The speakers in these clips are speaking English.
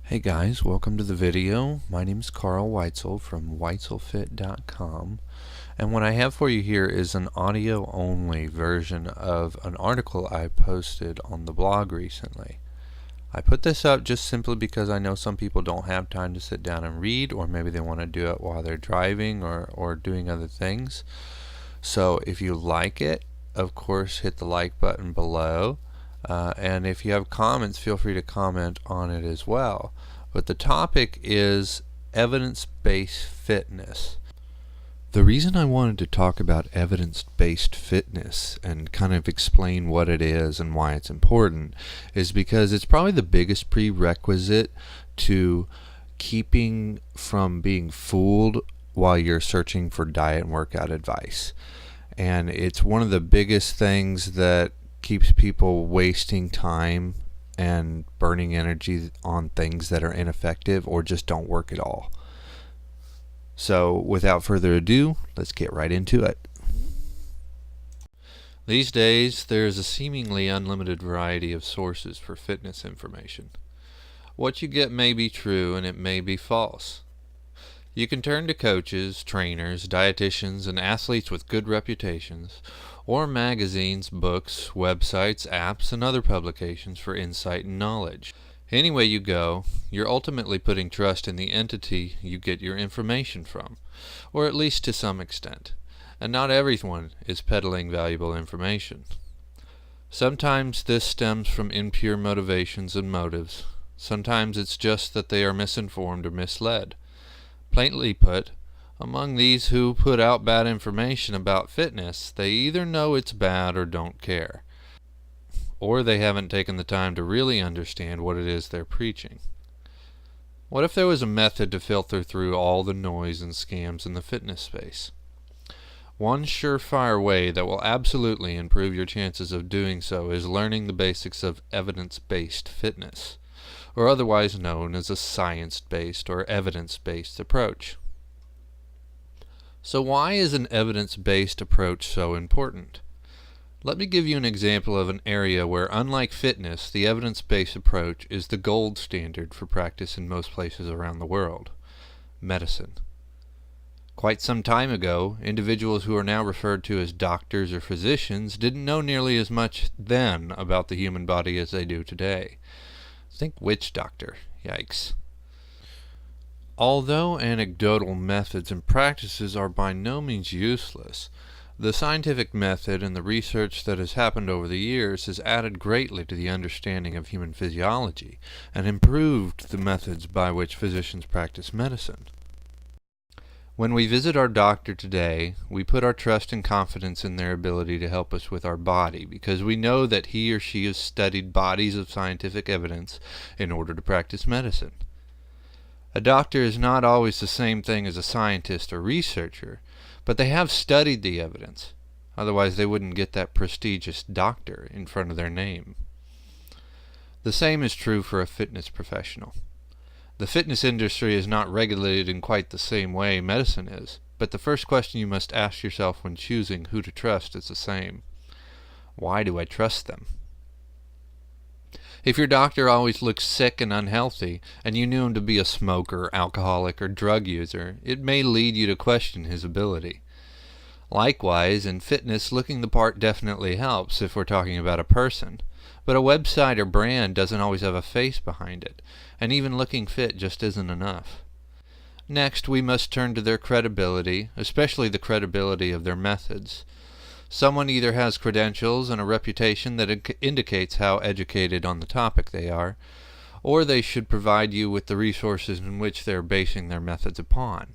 Hey guys, welcome to the video. My name is Carl Weitzel from weitzelfit.com, and what I have for you here is an audio only version of an article I posted on the blog recently. I put this up just simply because I know some people don't have time to sit down and read, or maybe they want to do it while they're driving or doing other things. So if you like it, of course hit the like button below. And if you have comments, feel free to comment on it as well. But the topic is evidence-based fitness. The reason I wanted to talk about evidence-based fitness and kind of explain what it is and why it's important is because it's probably the biggest prerequisite to keeping from being fooled while you're searching for diet and workout advice. And it's one of the biggest things that keeps people wasting time and burning energy on things that are ineffective or just don't work at all. So without further ado, let's get right into it. These days, there is a seemingly unlimited variety of sources for fitness information. What you get may be true and it may be false. You can turn to coaches, trainers, dietitians, and athletes with good reputations, or magazines, books, websites, apps, and other publications for insight and knowledge. Any way you go, you're ultimately putting trust in the entity you get your information from, or at least to some extent, and not everyone is peddling valuable information. Sometimes this stems from impure motivations and motives. Sometimes it's just that they are misinformed or misled. Plainly put, among these who put out bad information about fitness, they either know it's bad or don't care, or they haven't taken the time to really understand what it is they're preaching. What if there was a method to filter through all the noise and scams in the fitness space? One surefire way that will absolutely improve your chances of doing so is learning the basics of evidence-based fitness, or otherwise known as a science-based or evidence-based approach. So why is an evidence-based approach so important? Let me give you an example of an area where, unlike fitness, the evidence-based approach is the gold standard for practice in most places around the world: medicine. Quite some time ago, individuals who are now referred to as doctors or physicians didn't know nearly as much then about the human body as they do today. Think witch doctor. Yikes. Although anecdotal methods and practices are by no means useless, the scientific method and the research that has happened over the years has added greatly to the understanding of human physiology and improved the methods by which physicians practice medicine. When we visit our doctor today, we put our trust and confidence in their ability to help us with our body because we know that he or she has studied bodies of scientific evidence in order to practice medicine. A doctor is not always the same thing as a scientist or researcher, but they have studied the evidence. Otherwise, they wouldn't get that prestigious doctor in front of their name. The same is true for a fitness professional. The fitness industry is not regulated in quite the same way medicine is, but the first question you must ask yourself when choosing who to trust is the same. Why do I trust them? If your doctor always looks sick and unhealthy, and you knew him to be a smoker, alcoholic, or drug user, it may lead you to question his ability. Likewise, in fitness, looking the part definitely helps if we're talking about a person, but a website or brand doesn't always have a face behind it, and even looking fit just isn't enough. Next, we must turn to their credibility, especially the credibility of their methods. Someone either has credentials and a reputation that indicates how educated on the topic they are, or they should provide you with the resources in which they are basing their methods upon.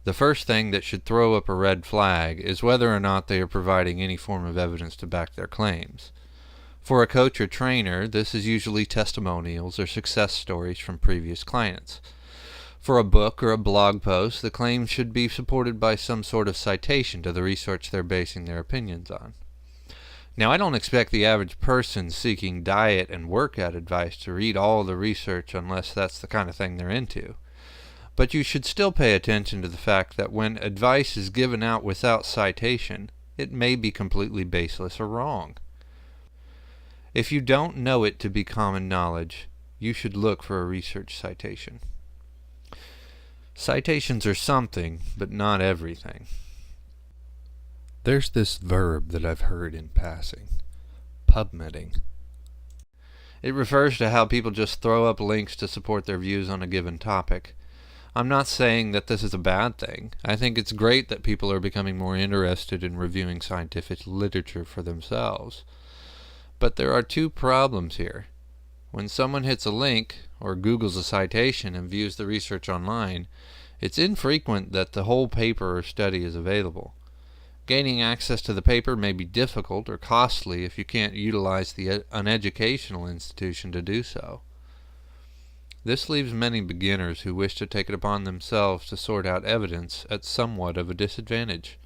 The first thing that should throw up a red flag is whether or not they are providing any form of evidence to back their claims. For a coach or trainer, this is usually testimonials or success stories from previous clients. For a book or a blog post, the claim should be supported by some sort of citation to the research they're basing their opinions on. Now, I don't expect the average person seeking diet and workout advice to read all the research unless that's the kind of thing they're into. But you should still pay attention to the fact that when advice is given out without citation, it may be completely baseless or wrong. If you don't know it to be common knowledge, you should look for a research citation. Citations are something, but not everything. There's this verb that I've heard in passing, PubMedding. It refers to how people just throw up links to support their views on a given topic. I'm not saying that this is a bad thing. I think it's great that people are becoming more interested in reviewing scientific literature for themselves. But there are two problems here. When someone hits a link or Googles a citation and views the research online, it's infrequent that the whole paper or study is available. Gaining access to the paper may be difficult or costly if you can't utilize an educational institution to do so. This leaves many beginners who wish to take it upon themselves to sort out evidence at somewhat of a disadvantage.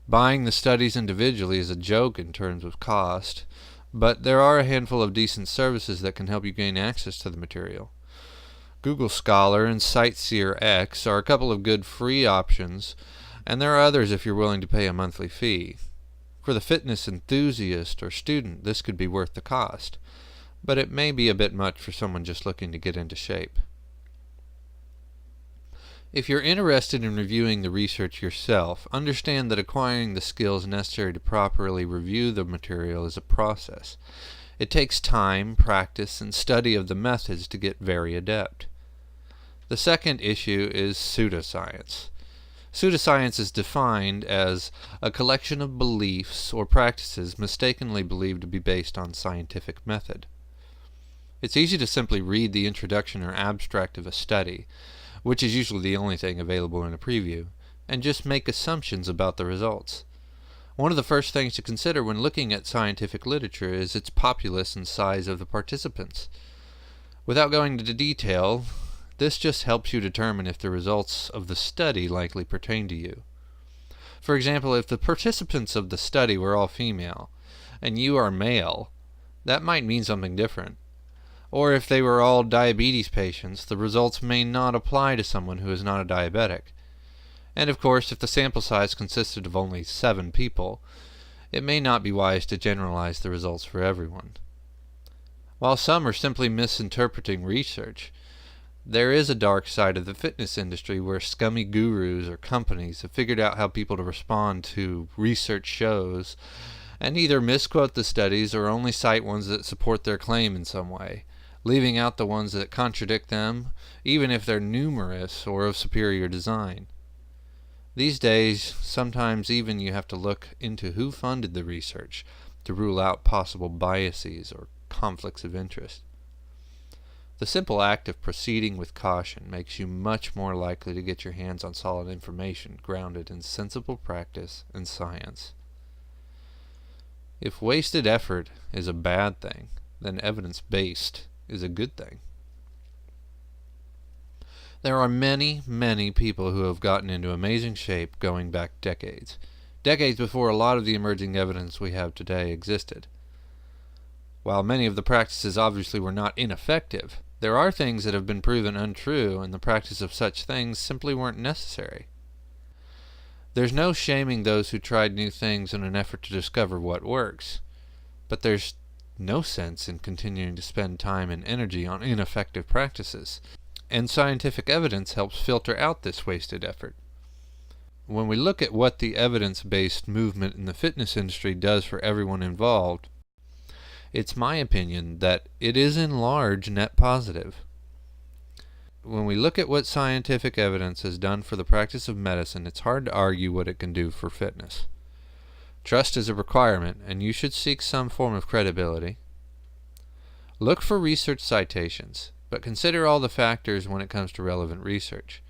Buying the studies individually is a joke in terms of cost, but there are a handful of decent services that can help you gain access to the material. Google Scholar and CiteSeerX are a couple of good free options, and there are others if you're willing to pay a monthly fee. For the fitness enthusiast or student, this could be worth the cost, but it may be a bit much for someone just looking to get into shape. If you're interested in reviewing the research yourself, understand that acquiring the skills necessary to properly review the material is a process. It takes time, practice, and study of the methods to get very adept. The second issue is pseudoscience. Pseudoscience is defined as a collection of beliefs or practices mistakenly believed to be based on scientific method. It's easy to simply read the introduction or abstract of a study, which is usually the only thing available in a preview, and just make assumptions about the results. One of the first things to consider when looking at scientific literature is its populace and size of the participants. Without going into detail, this just helps you determine if the results of the study likely pertain to you. For example, if the participants of the study were all female, and you are male, that might mean something different. Or if they were all diabetes patients, the results may not apply to someone who is not a diabetic. And of course, if the sample size consisted of only 7 people, it may not be wise to generalize the results for everyone. While some are simply misinterpreting research, there is a dark side of the fitness industry where scummy gurus or companies have figured out how people to respond to research shows and either misquote the studies or only cite ones that support their claim in some way, leaving out the ones that contradict them, even if they're numerous or of superior design. These days, sometimes even you have to look into who funded the research to rule out possible biases or conflicts of interest. The simple act of proceeding with caution makes you much more likely to get your hands on solid information grounded in sensible practice and science. If wasted effort is a bad thing, then evidence-based is a good thing. There are many, many people who have gotten into amazing shape going back decades before a lot of the emerging evidence we have today existed. While many of the practices obviously were not ineffective, there are things that have been proven untrue, and the practice of such things simply weren't necessary. There's no shaming those who tried new things in an effort to discover what works, but there's no sense in continuing to spend time and energy on ineffective practices, and scientific evidence helps filter out this wasted effort. When we look at what the evidence-based movement in the fitness industry does for everyone involved, it's my opinion that it is in large net positive. When we look at what scientific evidence has done for the practice of medicine, it's hard to argue what it can do for fitness. Trust is a requirement, and you should seek some form of credibility. Look for research citations, but consider all the factors when it comes to relevant research.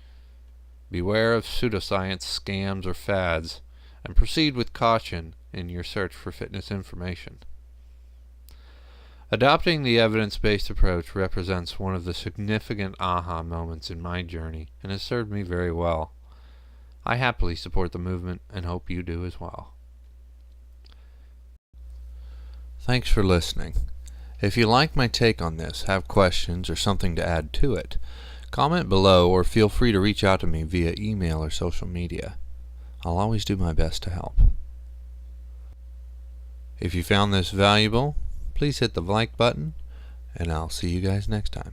Beware of pseudoscience, scams, or fads, and proceed with caution in your search for fitness information. Adopting the evidence-based approach represents one of the significant aha moments in my journey and has served me very well. I happily support the movement and hope you do as well. Thanks for listening. If you like my take on this, have questions, or something to add to it, comment below or feel free to reach out to me via email or social media. I'll always do my best to help. If you found this valuable, please hit the like button and I'll see you guys next time.